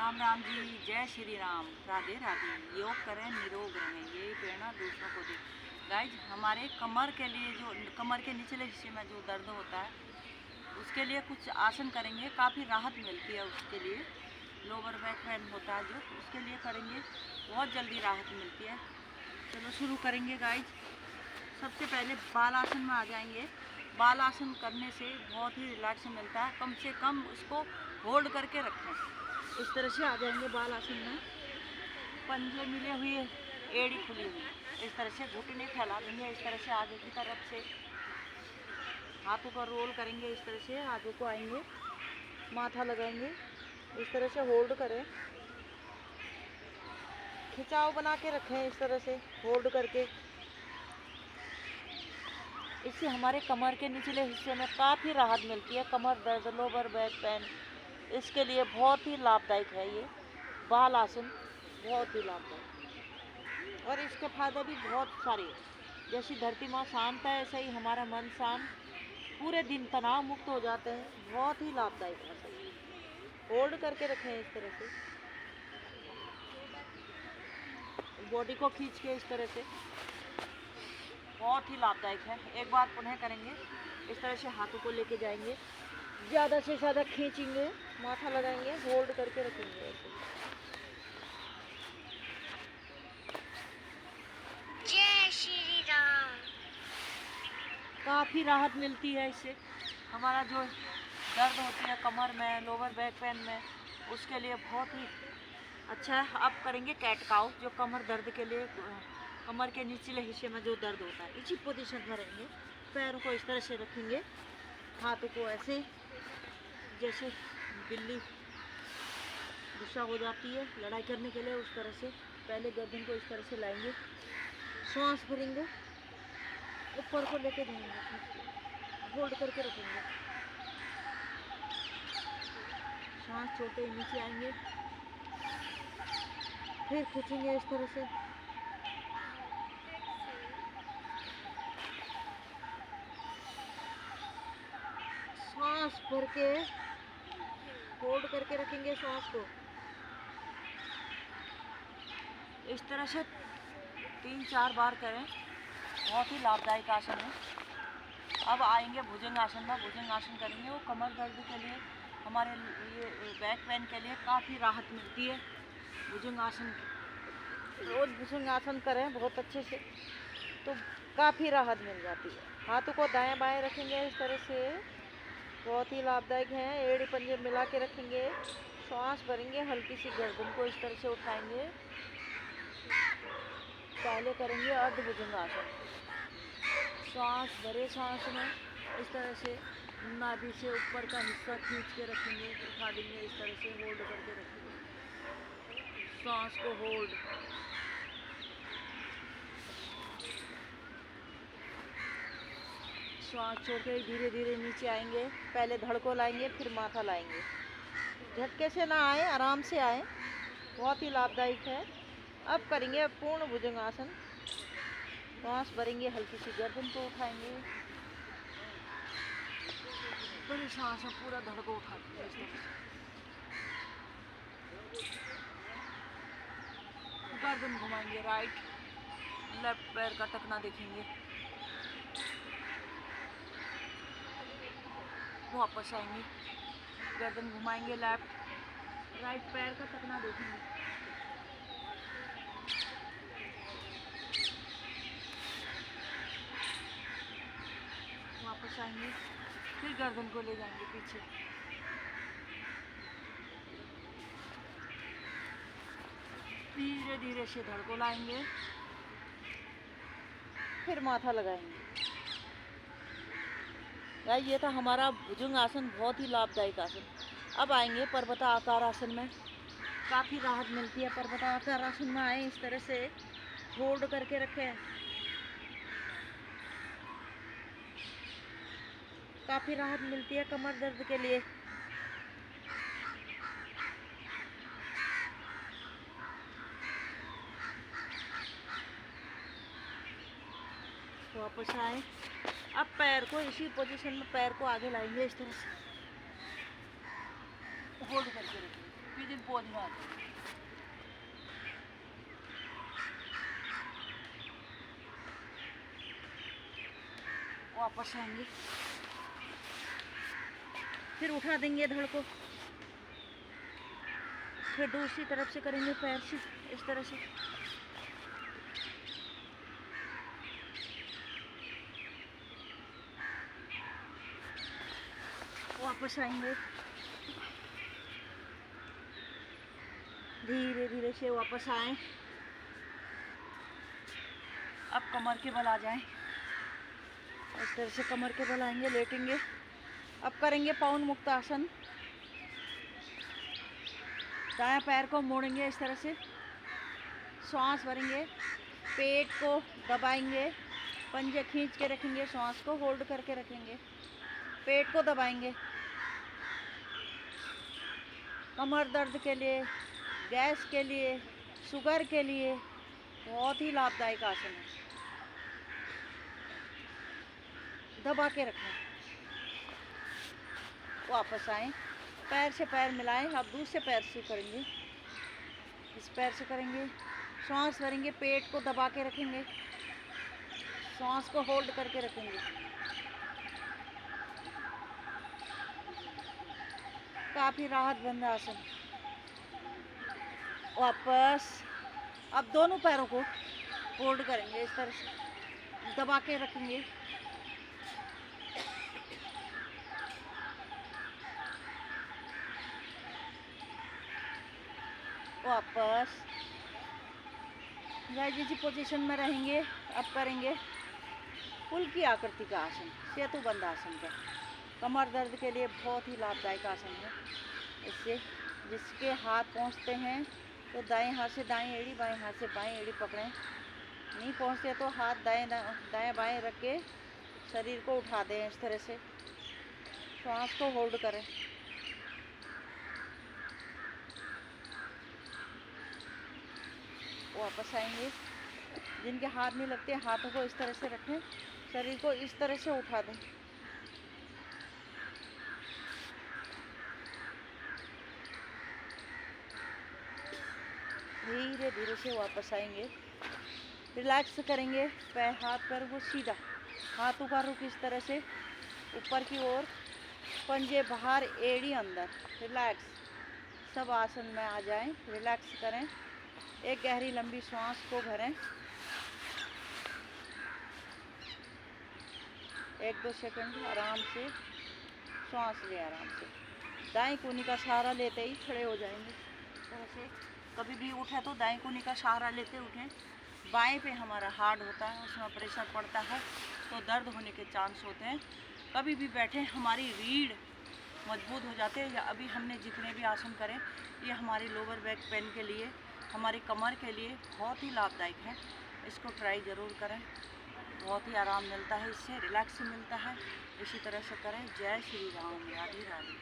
राम राम जी, जय श्री राम, राधे राधे। योग करें, निरोग रहें, यही प्रेरणा दूसरों को दें। गाइज, हमारे कमर के लिए जो कमर के निचले हिस्से में जो दर्द होता है उसके लिए कुछ आसन करेंगे, काफ़ी राहत मिलती है उसके लिए। लोअर बैक पेन होता है जो, उसके लिए करेंगे, बहुत जल्दी राहत मिलती है। चलो शुरू करेंगे गाइज। सबसे पहले बाल आसन में आ जाएंगे। बाल आसन करने से बहुत ही रिलैक्स मिलता है। कम से कम उसको होल्ड करके रखें। इस तरह से आ जाएंगे बाल आसन में। पंजे मिले हुए, एड़ी खुली हुई, इस तरह से घुटने फैला देंगे। इस तरह से आगे की तरफ से हाथों का रोल करेंगे। इस तरह से आगे को आएंगे, माथा लगाएंगे, इस तरह से होल्ड करें, खिंचाव बना के रखें। इस तरह से होल्ड करके, इससे हमारे कमर के निचले हिस्से में काफ़ी राहत मिलती है। कमर दर्द, लोअर बैक पेन, इसके लिए बहुत ही लाभदायक है ये बाल आसन, बहुत ही लाभदायक। और इसके फायदे भी बहुत सारे हैं। जैसी धरती माँ शांत है, ऐसे ही हमारा मन शांत, पूरे दिन तनाव मुक्त हो जाते हैं। बहुत ही लाभदायक आसन, होल्ड करके रखें इस तरह से, बॉडी को खींच के इस तरह से, बहुत ही लाभदायक है। एक बार पुनः करेंगे। इस तरह से हाथों को लेके जाएंगे, ज़्यादा से ज़्यादा खींचेंगे, माथा लगाएंगे, होल्ड करके रखेंगे ऐसे। जय श्री राम। काफ़ी राहत मिलती है इससे। हमारा जो दर्द होती है कमर में, लोअर बैक पेन में, उसके लिए बहुत ही अच्छा है। अब करेंगे कैट काउ, जो कमर दर्द के लिए, कमर के निचले हिस्से में जो दर्द होता है। इसी पोजीशन में रहेंगे, पैरों को इस तरह से रखेंगे, हाथों को ऐसे, जैसे बिल्ली गुस्सा हो जाती है लड़ाई करने के लिए, उस तरह से पहले गर्दन को इस तरह से लाएंगे, सांस भरेंगे, ऊपर को लेके जाएंगे, होल्ड करके रखेंगे, सांस छोटे नीचे आएंगे, फिर खींचेंगे इस तरह से, सांस भर के होल्ड करके रखेंगे सांस को। इस तरह से 3-4 बार करें, बहुत ही लाभदायक आसन है। अब आएंगे भुजंग आसन में। भुजंग आसन करेंगे, वो कमर दर्द के लिए, हमारे ये बैक पेन के लिए काफ़ी राहत मिलती है। भुजंग आसन रोज़ भुजंग आसन करें बहुत अच्छे से, तो काफ़ी राहत मिल जाती है। हाथों को दाएं बाएं रखेंगे इस तरह से, बहुत ही लाभदायक हैं। एड़ी पंजे मिला के रखेंगे, सांस भरेंगे, हल्की सी गर्दन को इस तरह से उठाएंगे। पहले करेंगे अर्ध भुजंग आसन। सांस भरे, सांस में इस तरह से नाभि से ऊपर का हिस्सा खींच के रखेंगे, उठा देंगे, इस तरह से होल्ड करके रखेंगे, सांस को होल्ड। सांस छोड़ के धीरे धीरे नीचे आएंगे, पहले धड़ को लाएंगे, फिर माथा लाएंगे। झटके से ना आए, आराम से आए, बहुत ही लाभदायक है। अब करेंगे पूर्ण भुजंग आसन। सांस भरेंगे, हल्की सी गर्दन को उठाएंगे, बड़ी सांस में पूरा धड़ को उठा देंगे इस तरह से। गर्दन घुमाएंगे, राइट लेफ्ट पैर का टकना देखेंगे, वापस आएंगे, गर्दन घुमाएंगे, लेफ्ट राइट पैर का टकना देखेंगे, वापस आएंगे, फिर गर्दन को ले जाएंगे पीछे, धीरे धीरे से धड़ को लाएंगे, फिर माथा लगाएंगे। ये था हमारा भुजंग आसन, बहुत ही लाभदायक आसन। अब आएंगे पर्वताकार आसन में। काफ़ी राहत मिलती है पर्वताकार आसन में। आए इस तरह से, होल्ड करके रखें, काफ़ी राहत मिलती है कमर दर्द के लिए। वापस आए, अब पैर को इसी पोजीशन में पैर को आगे लाएंगे, इस तरह से होल्ड करके रखेंगे, दिन पौध में आते हैं। वापस आएंगे, फिर उठा देंगे धड़ को, फिर दूसरी तरफ से करेंगे पैर से इस तरह से। वापस आएंगे, धीरे धीरे से वापस आए। अब कमर के बल आ जाएं, इस तरह से कमर के बल आएंगे, लेटेंगे। अब करेंगे पवन मुक्त आसन। दायां पैर को मोड़ेंगे इस तरह से, श्वास भरेंगे, पेट को दबाएंगे, पंजे खींच के रखेंगे, श्वास को होल्ड करके रखेंगे, पेट को दबाएंगे। कमर दर्द के लिए, गैस के लिए, शुगर के लिए बहुत ही लाभदायक आसन है। दबा के रखें, वापस आएं, पैर से पैर मिलाएं। अब दूसरे पैर से करेंगे, इस पैर से करेंगे, श्वास भरेंगे, पेट को दबा के रखेंगे, श्वास को होल्ड करके रखेंगे। काफ़ी राहत आसन। वापस अब दोनों पैरों को होल्ड करेंगे, इस तरह से दबा के रखेंगे। वापस जिस पोजीशन में रहेंगे। अब करेंगे फूल की आकृति का आसन, सेतुबंध आसन का। कमर दर्द के लिए बहुत ही लाभदायक आसन है। इससे जिसके हाथ पहुंचते हैं तो दाएं हाथ से दाएं एड़ी, बाएं हाथ से बाएं एड़ी पकड़ें। नहीं पहुंचते तो हाथ दाएं बाएं रख के शरीर को उठा दें इस तरह से। श्वास को होल्ड करें। वापस आएंगे, जिनके हाथ नहीं लगते हाथों को इस तरह से रखें, शरीर को इस तरह से उठा दें। धीरे धीरे से वापस आएंगे, रिलैक्स करेंगे। पैर हाथ पैर को सीधा, हाथों का रुख इस तरह से ऊपर की ओर, पंजे बाहर, एड़ी अंदर। रिलैक्स, सब आसन में आ जाएं, रिलैक्स करें। एक गहरी लंबी सांस को भरें, 1-2 सेकंड आराम से सांस लें। आराम से दाएं कोहनी का सहारा लेते ही खड़े हो जाएंगे। तरह से कभी भी उठे तो दाएं कोहनी का सहारा लेते उठें। बाएं पे हमारा हार्ड होता है, उसमें प्रेशर पड़ता है तो दर्द होने के चांस होते हैं। कभी भी बैठे हमारी रीढ़ मजबूत हो जाते हैं। या अभी हमने जितने भी आसन करें ये हमारी लोअर बैक पेन के लिए, हमारी कमर के लिए बहुत ही लाभदायक है। इसको ट्राई ज़रूर करें, बहुत ही आराम मिलता है, इससे रिलैक्स मिलता है। इसी तरह से करें। जय श्री राम, राधे राधे।